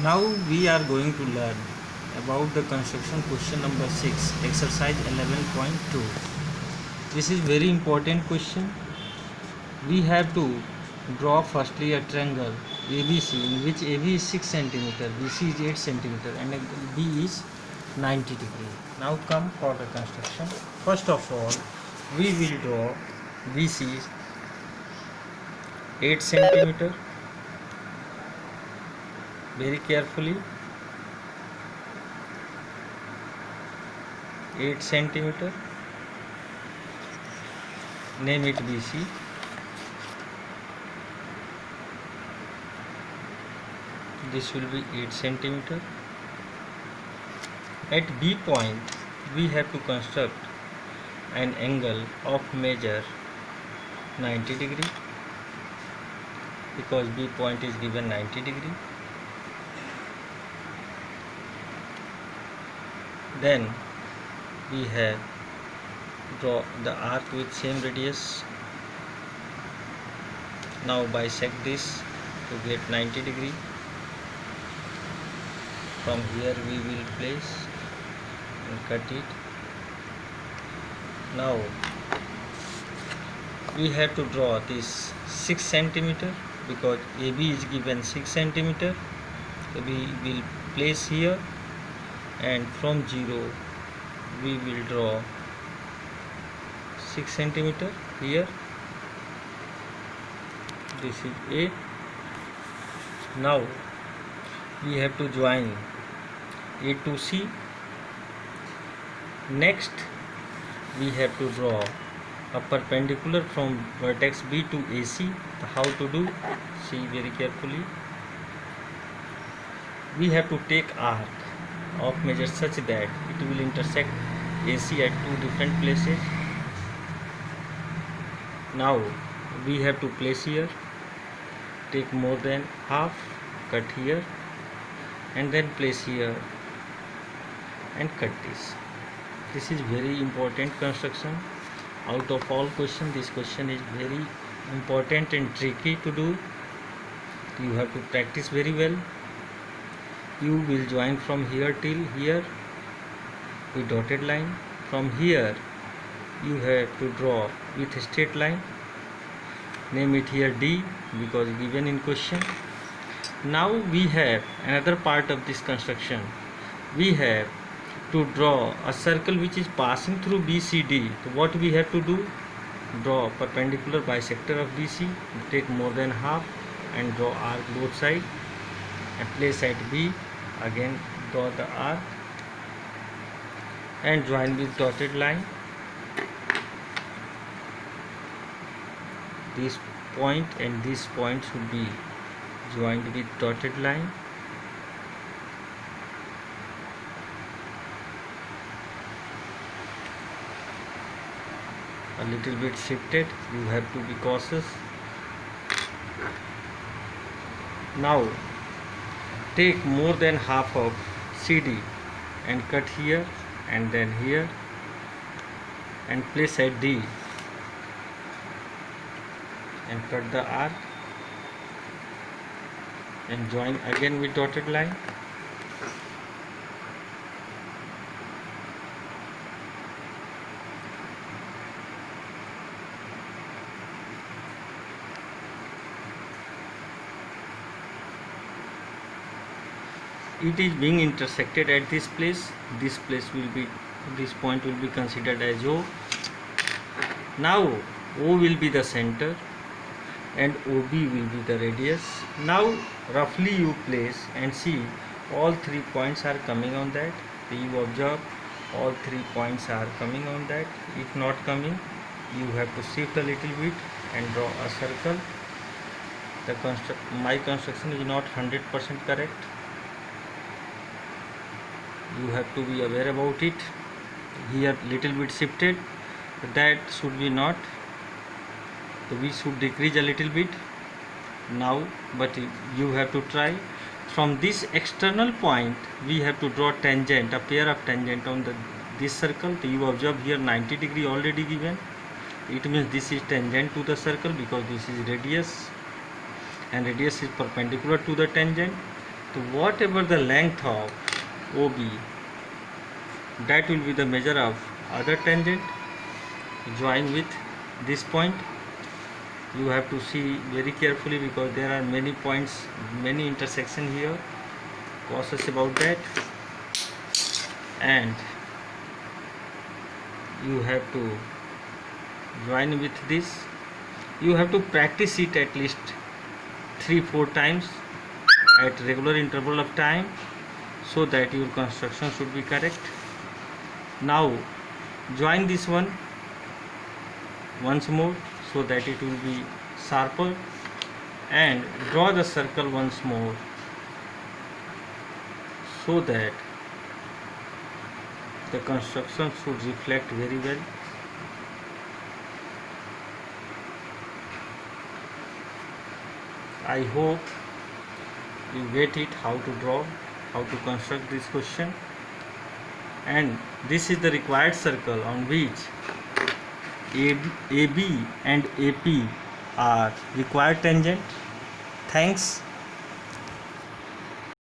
Now we are going to learn about the construction question number 6, exercise 11.2. This is very important question. We have to draw firstly a triangle ABC in which AB is 6 cm, BC is 8 cm and angle B is 90 degree. Now come for the construction. First of all, we will draw BC 8 cm very carefully. 8 centimeter, name it BC. This will be 8 centimeter. At B point we have to construct an angle of measure 90 degree because B point is given 90 degree. Then we have draw the arc with same radius. Now bisect this to get 90 degree. From here we will place and cut it. Now we have to draw this 6 centimeter because AB is given 6 centimeter. So we will place here and from 0 we will draw 6 centimeter here. This is A. Now we have to join A to C. Next we have to draw a perpendicular from vertex B to AC. How to do? See very carefully. We have to take arc of measure such that it will intersect AC at two different places. Now we have to place here, take more than half, cut here and then place here and cut this. This is very important construction. Out of all questions, this question is very important and tricky to do. You have to practice very well. You will join from here till here with dotted line. From here you have to draw with a straight line. Name it here D because given in question. Now we have another part of this construction. We have to draw a circle which is passing through BCD. So what we have to do? Draw perpendicular bisector of BC. Take more than half and draw arc both sides and place at B. Again draw the arc and join with dotted line. This point and this point should be joined with dotted line. A little bit shifted, you have to be cautious. Now take more than half of CD and cut here and then here and place at D and cut the arc and join again with dotted line. It is being intersected at this place. This point will be considered as O. Now O will be the center and OB will be the radius. Now roughly you place and see all 3 points are coming on that. You observe all 3 points are coming on that. If not coming, you have to shift a little bit and draw a circle. My construction is not 100% correct. You have to be aware about it. Here little bit shifted, that should be not. So we should decrease a little bit now, but you have to try. From this external point we have to draw tangent, a pair of tangent on this circle. So you observe here 90 degree already given. It means this is tangent to the circle because this is radius and radius is perpendicular to the tangent. So whatever the length of OB, that will be the measure of other tangent. Join with this point. You have to see very carefully because there are many points, many intersection here. Cautious about that. And you have to join with this. You have to practice it at least 3-4 times at regular interval of time, so that your construction should be correct. Now join this one once more so that it will be sharper, and draw the circle once more so that the construction should reflect very well. I hope you get it, how to draw, how to construct this question. And this is the required circle on which AB and AP are required tangent. Thanks.